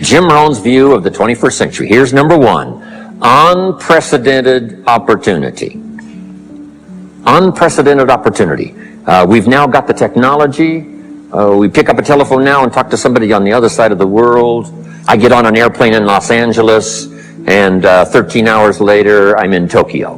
Jim Rohn's view of the 21st century. Here's number one: unprecedented opportunity. Unprecedented opportunity. We've now got the technology. We pick up a telephone now and talk to somebody on the other side of the world. I get on an airplane in Los Angeles, and 13 hours later, I'm in Tokyo.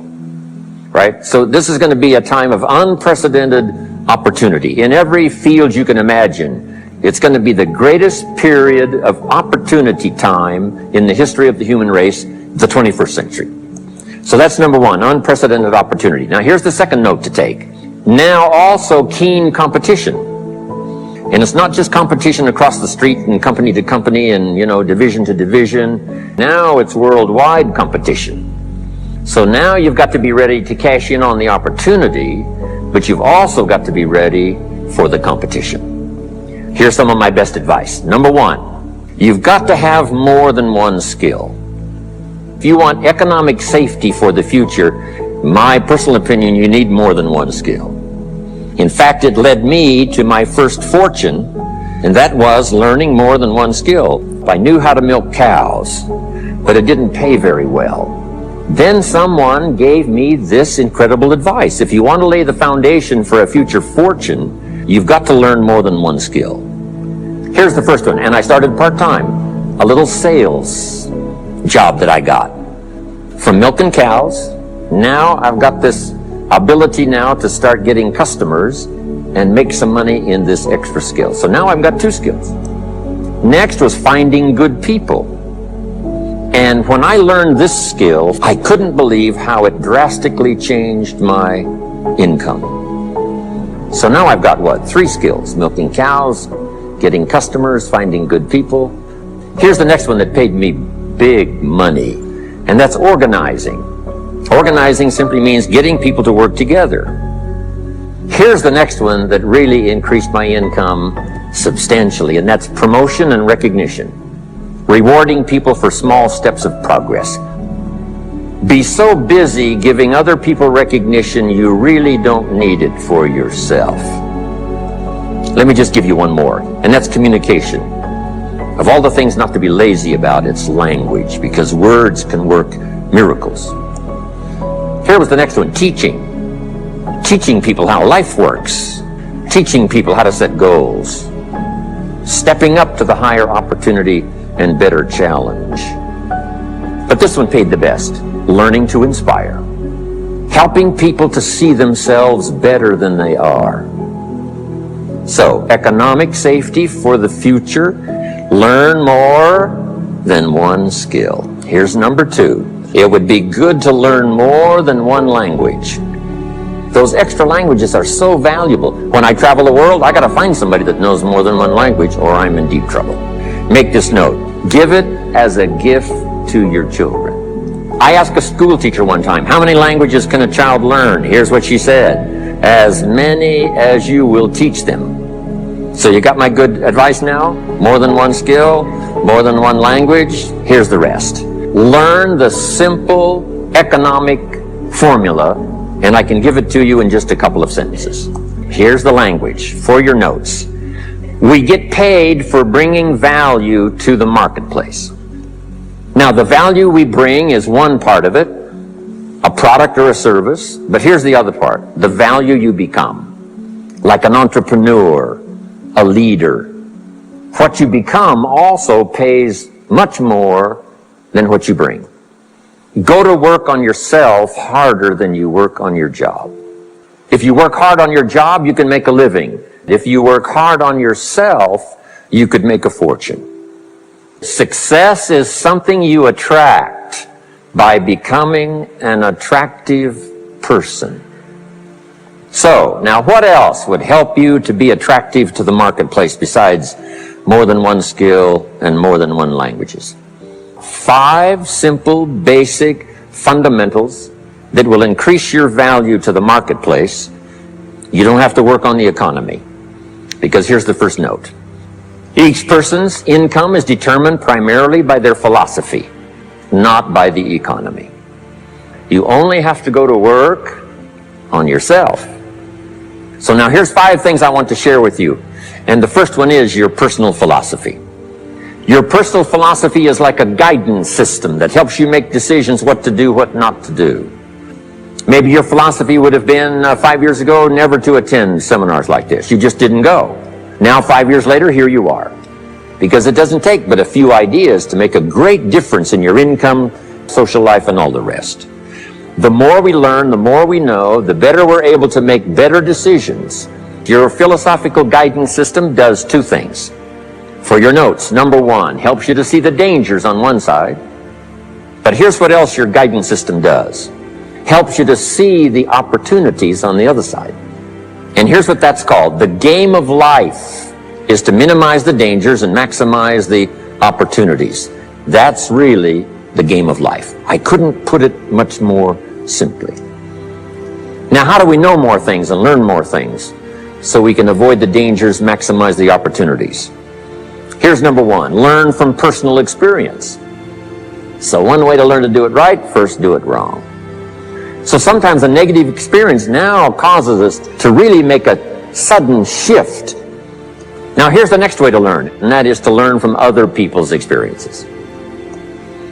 Right? So this is going to be a time of unprecedented opportunity. In every field you can imagine, it's going to be the greatest period of opportunity time in the history of the human race, the 21st century. So that's number one, unprecedented opportunity. Now here's the second note to take. Now also keen competition. And it's not just competition across the street and company to company and, division to division. Now it's worldwide competition. So now you've got to be ready to cash in on the opportunity, but you've also got to be ready for the competition. Here's some of my best advice. Number one, you've got to have more than one skill. If you want economic safety for the future, my personal opinion, you need more than one skill. In fact, it led me to my first fortune, and that was learning more than one skill. I knew how to milk cows, but it didn't pay very well. Then someone gave me this incredible advice. If you want to lay the foundation for a future fortune, you've got to learn more than one skill. Here's the first one, and I started part-time, a little sales job that I got. From milking cows, now I've got this ability now to start getting customers and make some money in this extra skill. So now I've got two skills. Next was finding good people. And when I learned this skill, I couldn't believe how it drastically changed my income. So now I've got what? 3 skills: milking cows, getting customers, finding good people. Here's the next one that paid me big money, and that's organizing. Organizing simply means getting people to work together. Here's the next one that really increased my income substantially, and that's promotion and recognition. Rewarding people for small steps of progress. Be so busy giving other people recognition, you really don't need it for yourself. Let me just give you one more, and that's communication. Of all the things not to be lazy about, it's language, because words can work miracles. Here was the next one: teaching. Teaching people how life works. Teaching people how to set goals. Stepping up to the higher opportunity and better challenge. But this one paid the best: learning to inspire. Helping people to see themselves better than they are. So, economic safety for the future. Learn more than one skill. Here's number 2. It would be good to learn more than one language. Those extra languages are so valuable. When I travel the world, I got to find somebody that knows more than one language, or I'm in deep trouble. Make this note: give it as a gift to your children. I asked a school teacher one time, how many languages can a child learn? Here's what she said: as many as you will teach them. So you got my good advice now? More than one skill, more than one language. Here's the rest. Learn the simple economic formula, and I can give it to you in just a couple of sentences. Here's the language for your notes. We get paid for bringing value to the marketplace. Now, the value we bring is one part of it, a product or a service, but here's the other part: the value you become. Like an entrepreneur, a leader. What you become also pays much more than what you bring. Go to work on yourself harder than you work on your job. If you work hard on your job, you can make a living. If you work hard on yourself, you could make a fortune. Success is something you attract by becoming an attractive person. So, now what else would help you to be attractive to the marketplace besides more than one skill and more than one languages? 5 simple, basic fundamentals that will increase your value to the marketplace. You don't have to work on the economy, because here's the first note. Each person's income is determined primarily by their philosophy, not by the economy. You only have to go to work on yourself. So now here's 5 things I want to share with you. And the first one is your personal philosophy. Your personal philosophy is like a guidance system that helps you make decisions what to do, what not to do. Maybe your philosophy would have been 5 years ago never to attend seminars like this. You just didn't go. Now 5 years later, here you are. Because it doesn't take but a few ideas to make a great difference in your income, social life, and all the rest. The more we learn, the more we know, the better we're able to make better decisions. Your philosophical guidance system does two things. For your notes, number one, helps you to see the dangers on one side. But here's what else your guidance system does. Helps you to see the opportunities on the other side. And here's what that's called. The game of life is to minimize the dangers and maximize the opportunities. That's really the game of life. I couldn't put it much more simply. Now, how do we know more things and learn more things so we can avoid the dangers, maximize the opportunities? Here's number one, learn from personal experience. So one way to learn to do it right, first do it wrong. So sometimes a negative experience now causes us to really make a sudden shift. Now here's the next way to learn, and that is to learn from other people's experiences.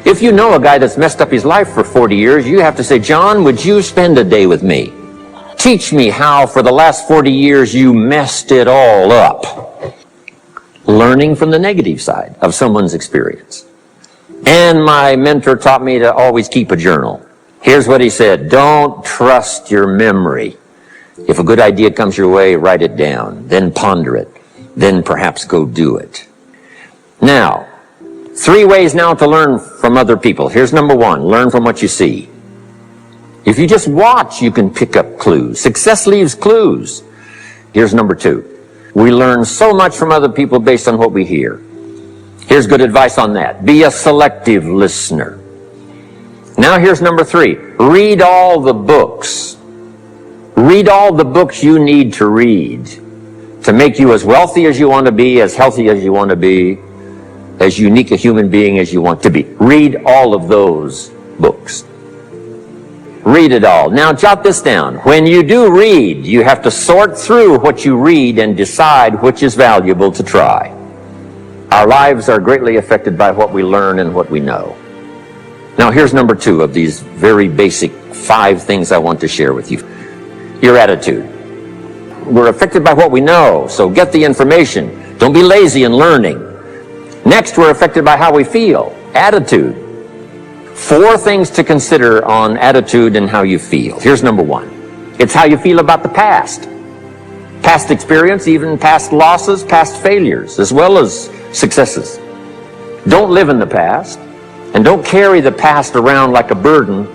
If you know a guy that's messed up his life for 40 years, you have to say, John, would you spend a day with me? Teach me how for the last 40 years you messed it all up. Learning from the negative side of someone's experience. And my mentor taught me to always keep a journal. Here's what he said, don't trust your memory. If a good idea comes your way, write it down, then ponder it, then perhaps go do it. Now, 3 ways now to learn from other people. Here's number one, learn from what you see. If you just watch, you can pick up clues. Success leaves clues. Here's number 2. We learn so much from other people based on what we hear. Here's good advice on that. Be a selective listener. Now here's number 3. Read all the books. Read all the books you need to read to make you as wealthy as you want to be, as healthy as you want to be, as unique a human being as you want to be. Read all of those books. Read it all. Now jot this down. When you do read, you have to sort through what you read and decide which is valuable to try. Our lives are greatly affected by what we learn and what we know. Now here's number 2 of these very basic 5 things I want to share with you. Your attitude. We're affected by what we know, so get the information. Don't be lazy in learning. Next, we're affected by how we feel. Attitude. 4 things to consider on attitude and how you feel. Here's number 1. It's how you feel about the past. Past experience, even past losses, past failures, as well as successes. Don't live in the past, and don't carry the past around like a burden.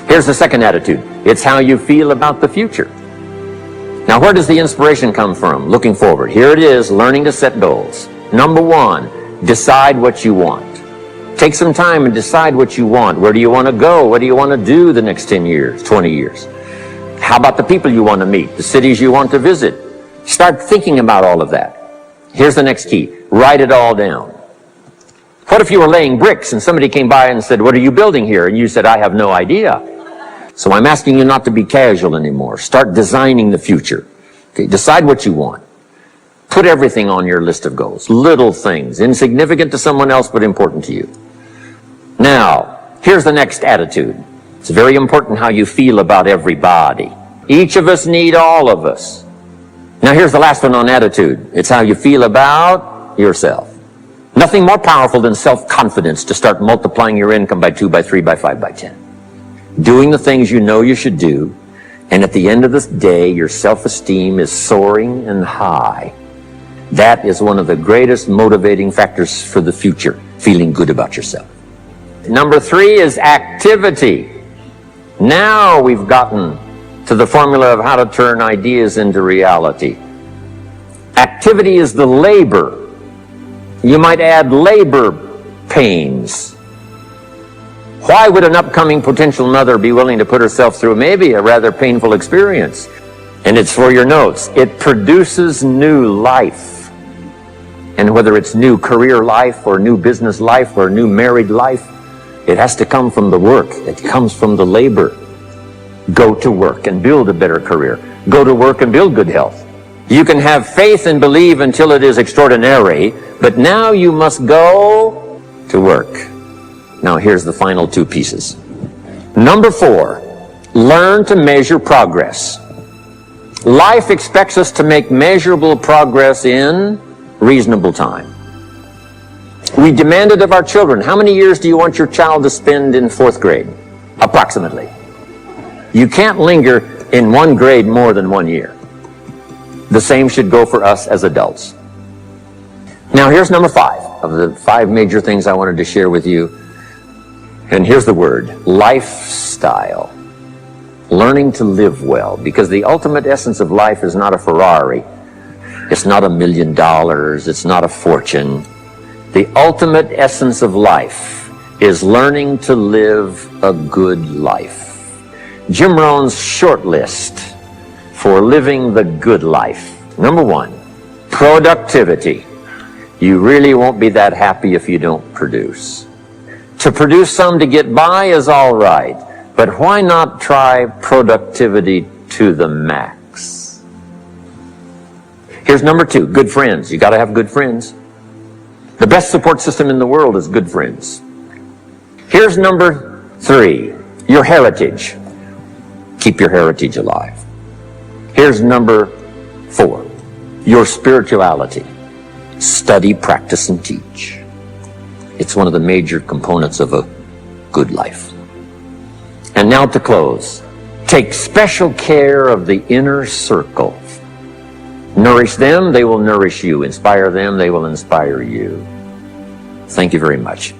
Here's the second attitude. It's how you feel about the future. Now, where does the inspiration come from? Looking forward. Here it is, learning to set goals. Number 1, decide what you want. Take some time and decide what you want. Where do you want to go? What do you want to do the next 10 years, 20 years? How about the people you want to meet, the cities you want to visit? Start thinking about all of that. Here's the next key. Write it all down. What if you were laying bricks and somebody came by and said, what are you building here? And you said, I have no idea. So I'm asking you not to be casual anymore. Start designing the future. Okay, decide what you want. Put everything on your list of goals. Little things, insignificant to someone else, but important to you. Now, here's the next attitude. It's very important how you feel about everybody. Each of us need all of us. Now, here's the last one on attitude. It's how you feel about yourself. Nothing more powerful than self-confidence to start multiplying your income by 2, by 3, by 5, by 10. Doing the things you know you should do, and at the end of the day, your self-esteem is soaring and high. That is one of the greatest motivating factors for the future, feeling good about yourself. Number 3 is activity. Now we've gotten to the formula of how to turn ideas into reality. Activity is the labor. You might add labor pains. Why would an upcoming potential mother be willing to put herself through maybe a rather painful experience? And it's for your notes. It produces new life. And whether it's new career life or new business life or new married life, it has to come from the work. It comes from the labor. Go to work and build a better career. Go to work and build good health. You can have faith and believe until it is extraordinary, but now you must go to work. Now here's the final two pieces. Number 4, learn to measure progress. Life expects us to make measurable progress in reasonable time. We demand it of our children. How many years do you want your child to spend in 4th grade? Approximately. You can't linger in one grade more than 1 year. The same should go for us as adults. Now here's number 5 of the 5 major things I wanted to share with you. And here's the word, lifestyle. Learning to live well, because the ultimate essence of life is not a Ferrari. It's not $1 million. It's not a fortune. The ultimate essence of life is learning to live a good life. Jim Rohn's short list for living the good life. Number 1, productivity. You really won't be that happy if you don't produce. To produce some to get by is all right, but why not try productivity to the max? Here's number 2, good friends. You got to have good friends. The best support system in the world is good friends. Here's number 3, your heritage. Keep your heritage alive. Here's number 4, your spirituality. Study, practice, and teach. It's one of the major components of a good life. And now to close, take special care of the inner circle. Nourish them, they will nourish you. Inspire them, they will inspire you. Thank you very much.